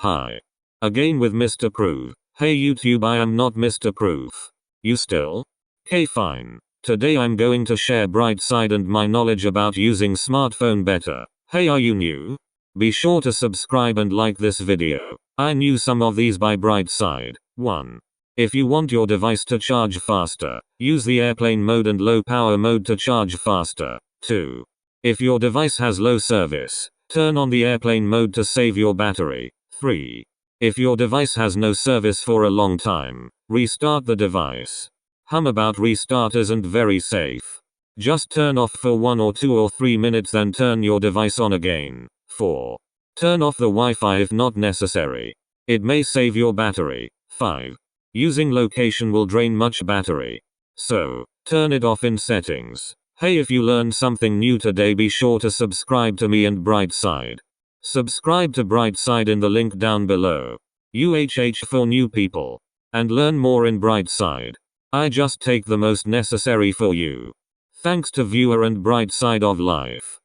Hi. Again with Mr. Proof. Hey YouTube, I am not Mr. Proof. You still? Okay, fine. Today I'm going to share bright side and my knowledge about using smartphone better. Hey, are you new? Be sure to subscribe and like this video. I knew some of these by bright side. 1. If you want your device to charge faster, use the airplane mode and low power mode to charge faster. 2. If your device has low service, turn on the airplane mode to save your battery. 3. If your device has no service for a long time, restart the device. About restart isn't very safe. Just turn off for 1 or 2 or 3 minutes, then turn your device on again. 4. Turn off the Wi-Fi if not necessary. It may save your battery. 5. Using location will drain much battery. So, turn it off in settings. Hey, if you learned something new today, be sure to subscribe to me and Brightside. Subscribe to Brightside in the link down below. UHH for new people. And learn more in Brightside. I just take the most necessary for you. Thanks to viewer and Brightside of life.